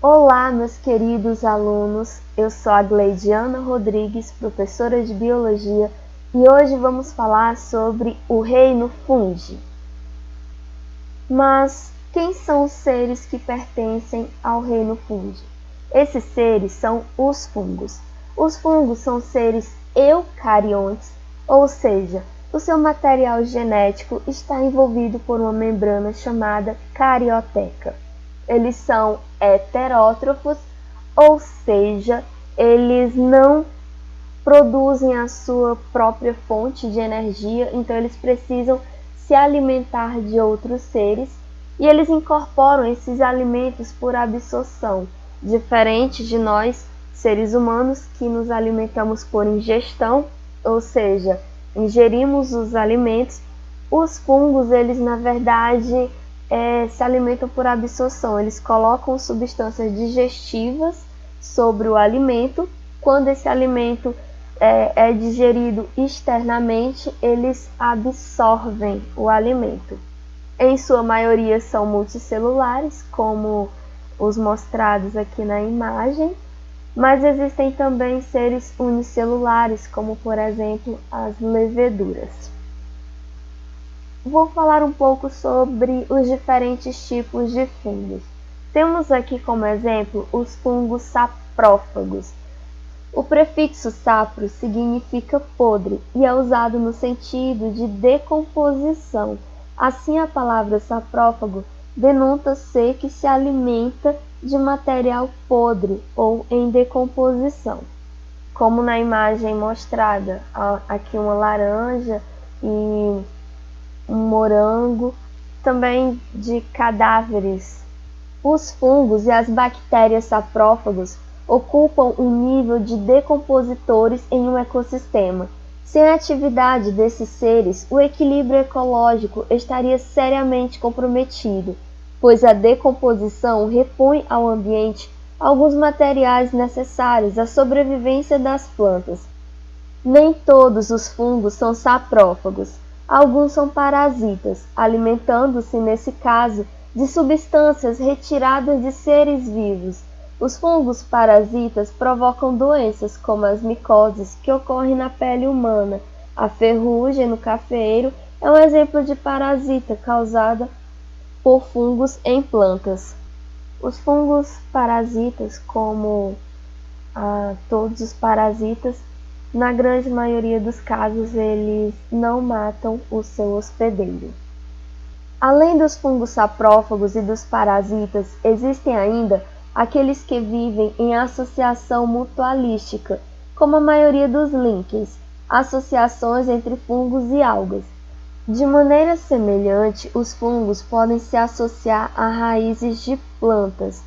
Olá, meus queridos alunos, eu sou a Gleidiana Rodrigues, professora de Biologia, e hoje vamos falar sobre o reino Fungi. Mas quem são os seres que pertencem ao reino Fungi? Esses seres são os fungos. Os fungos são seres eucariontes, ou seja, o seu material genético está envolvido por uma membrana chamada carioteca. Eles são heterótrofos, ou seja, eles não produzem a sua própria fonte de energia, então eles precisam se alimentar de outros seres e eles incorporam esses alimentos por absorção, diferente de nós, seres humanos, que nos alimentamos por ingestão, ou seja, ingerimos os alimentos. Os fungos, eles na verdade se alimentam por absorção, eles colocam substâncias digestivas sobre o alimento. Quando esse alimento é digerido externamente, eles absorvem o alimento. Em sua maioria são multicelulares, como os mostrados aqui na imagem, mas existem também seres unicelulares, como por exemplo as leveduras. Vou falar um pouco sobre os diferentes tipos de fungos. Temos aqui como exemplo os fungos saprófagos. O prefixo sapro significa podre e é usado no sentido de decomposição. Assim, a palavra saprófago denota ser que se alimenta de material podre ou em decomposição. Como na imagem mostrada, aqui uma laranja e um morango, também de cadáveres. Os fungos e as bactérias saprófagos ocupam um nível de decompositores em um ecossistema. Sem a atividade desses seres, o equilíbrio ecológico estaria seriamente comprometido, pois a decomposição repõe ao ambiente alguns materiais necessários à sobrevivência das plantas. Nem todos os fungos são saprófagos. Alguns são parasitas, alimentando-se, nesse caso, de substâncias retiradas de seres vivos. Os fungos parasitas provocam doenças como as micoses, que ocorrem na pele humana. A ferrugem no cafeeiro é um exemplo de parasita causada por fungos em plantas. Os fungos parasitas, como todos os parasitas, na grande maioria dos casos, eles não matam o seu hospedeiro. Além dos fungos saprófagos e dos parasitas, existem ainda aqueles que vivem em associação mutualística, como a maioria dos líquens, associações entre fungos e algas. De maneira semelhante, os fungos podem se associar a raízes de plantas,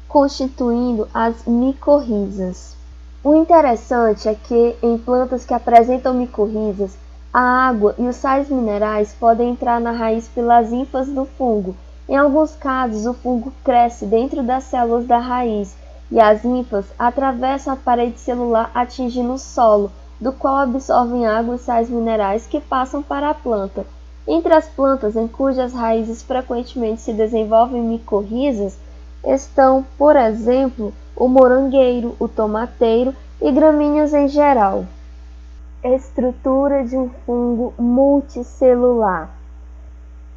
constituindo as micorrizas. O interessante é que, em plantas que apresentam micorrizas, a água e os sais minerais podem entrar na raiz pelas hifas do fungo. Em alguns casos, o fungo cresce dentro das células da raiz e as hifas atravessam a parede celular atingindo o solo, do qual absorvem água e sais minerais que passam para a planta. Entre as plantas em cujas raízes frequentemente se desenvolvem micorrizas estão, por exemplo, o morangueiro, o tomateiro e gramíneas em geral. Estrutura de um fungo multicelular.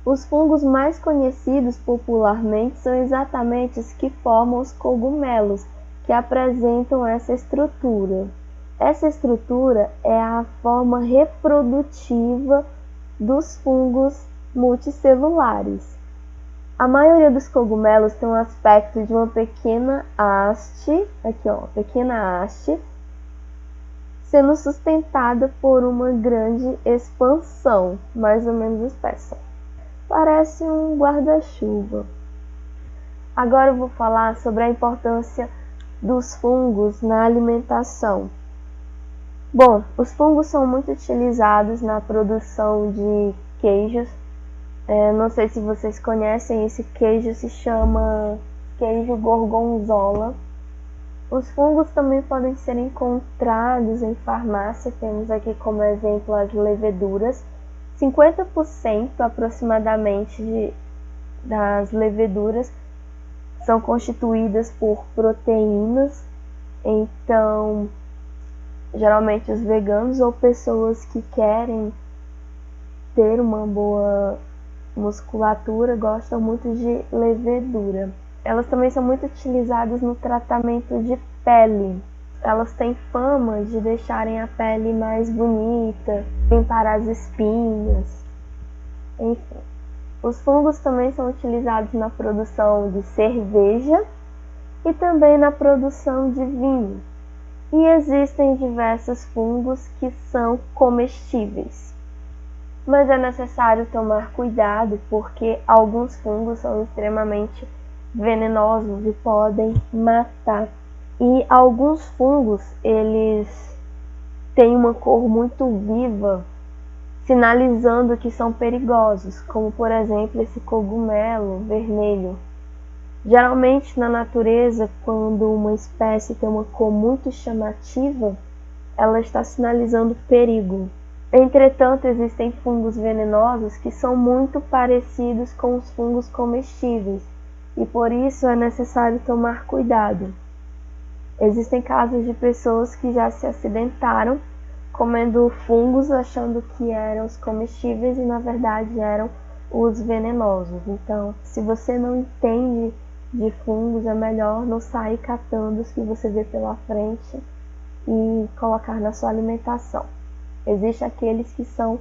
Os fungos mais conhecidos popularmente são exatamente os que formam os cogumelos, que apresentam essa estrutura. Essa estrutura é a forma reprodutiva dos fungos multicelulares. A maioria dos cogumelos tem um aspecto de uma pequena haste, pequena haste, sendo sustentada por uma grande expansão, mais ou menos espessa. Parece um guarda-chuva. Agora eu vou falar sobre a importância dos fungos na alimentação. Bom, os fungos são muito utilizados na produção de queijos. Não sei se vocês conhecem, esse queijo se chama queijo gorgonzola. Os fungos também podem ser encontrados em farmácia, temos aqui como exemplo as leveduras. 50% aproximadamente das leveduras são constituídas por proteínas. Então, geralmente os veganos ou pessoas que querem ter uma boa musculatura gostam muito de levedura. Elas também são muito utilizadas no tratamento de pele. Elas têm fama de deixarem a pele mais bonita, limpar as espinhas, enfim. Os fungos também são utilizados na produção de cerveja e também na produção de vinho. E existem diversos fungos que são comestíveis. Mas é necessário tomar cuidado porque alguns fungos são extremamente venenosos e podem matar. E alguns fungos, eles têm uma cor muito viva, sinalizando que são perigosos, como por exemplo esse cogumelo vermelho. Geralmente na natureza, quando uma espécie tem uma cor muito chamativa, ela está sinalizando perigo. Entretanto, existem fungos venenosos que são muito parecidos com os fungos comestíveis, e por isso é necessário tomar cuidado. Existem casos de pessoas que já se acidentaram comendo fungos achando que eram os comestíveis e na verdade eram os venenosos. Então, se você não entende de fungos, é melhor não sair catando os que você vê pela frente e colocar na sua alimentação. Existem aqueles que são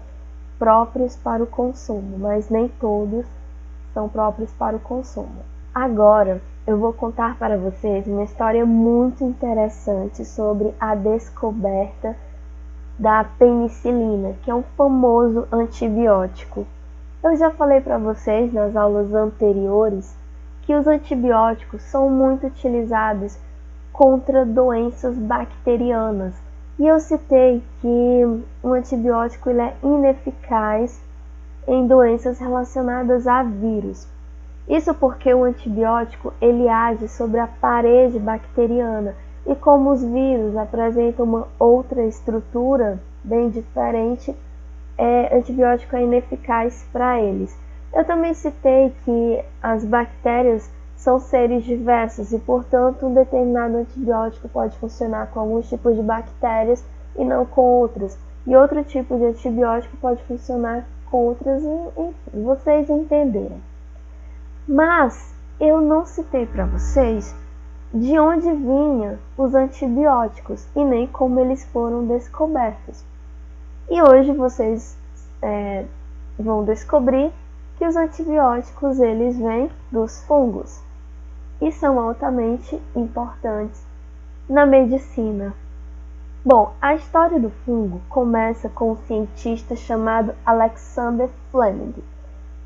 próprios para o consumo, mas nem todos são próprios para o consumo. Agora, eu vou contar para vocês uma história muito interessante sobre a descoberta da penicilina, que é um famoso antibiótico. Eu já falei para vocês nas aulas anteriores que os antibióticos são muito utilizados contra doenças bacterianas. E eu citei que o antibiótico ele é ineficaz em doenças relacionadas a vírus. Isso porque o antibiótico ele age sobre a parede bacteriana e como os vírus apresentam uma outra estrutura bem diferente, antibiótico é ineficaz para eles. Eu também citei que as bactérias são seres diversos e, portanto, um determinado antibiótico pode funcionar com alguns tipos de bactérias e não com outras. E outro tipo de antibiótico pode funcionar com outras, enfim, vocês entenderam. Mas eu não citei para vocês de onde vinham os antibióticos e nem como eles foram descobertos. E hoje vocês vão descobrir que os antibióticos eles vêm dos fungos e são altamente importantes na medicina. Bom, a história do fungo começa com um cientista chamado Alexander Fleming.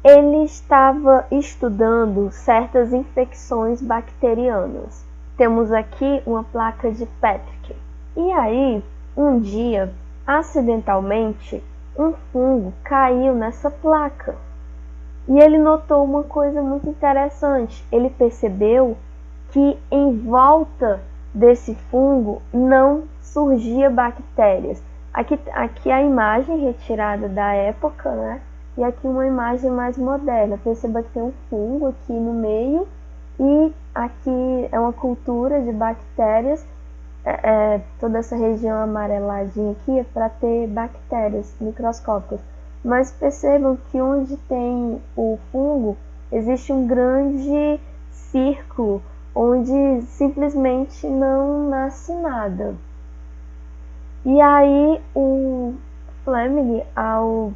Ele estava estudando certas infecções bacterianas. Temos aqui uma placa de Patrick. E aí, um dia, acidentalmente, um fungo caiu nessa placa. E ele notou uma coisa muito interessante. Ele percebeu que em volta desse fungo não surgia bactérias. Aqui a imagem retirada da época, né? E aqui uma imagem mais moderna. Perceba que tem um fungo aqui no meio e aqui é uma cultura de bactérias. Toda essa região amareladinha aqui é para ter bactérias microscópicas. Mas percebam que onde tem o fungo existe um grande círculo onde simplesmente não nasce nada. E aí o Fleming, ao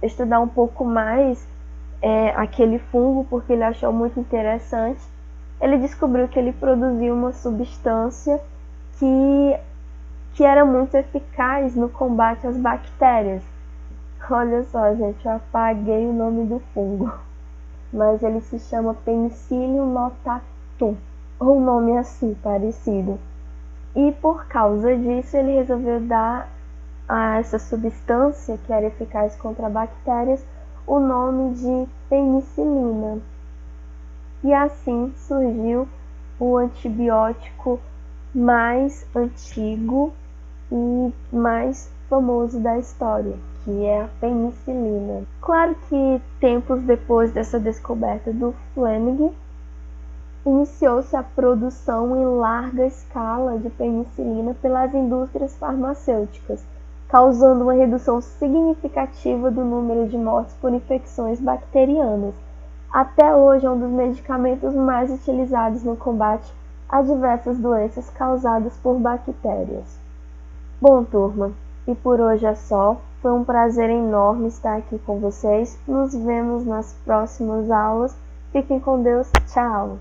estudar um pouco mais aquele fungo, porque ele achou muito interessante, ele descobriu que ele produzia uma substância que era muito eficaz no combate às bactérias. Olha só, gente, eu apaguei o nome do fungo, mas ele se chama Penicillium notatum, ou um nome assim parecido. E por causa disso ele resolveu dar a essa substância que era eficaz contra bactérias o nome de penicilina. E assim surgiu o antibiótico mais antigo e mais famoso da história, que é a penicilina. Claro que tempos depois dessa descoberta do Fleming, iniciou-se a produção em larga escala de penicilina pelas indústrias farmacêuticas, causando uma redução significativa do número de mortes por infecções bacterianas. Até hoje é um dos medicamentos mais utilizados no combate a diversas doenças causadas por bactérias. Bom, turma, e por hoje é só. Foi um prazer enorme estar aqui com vocês. Nos vemos nas próximas aulas. Fiquem com Deus. Tchau!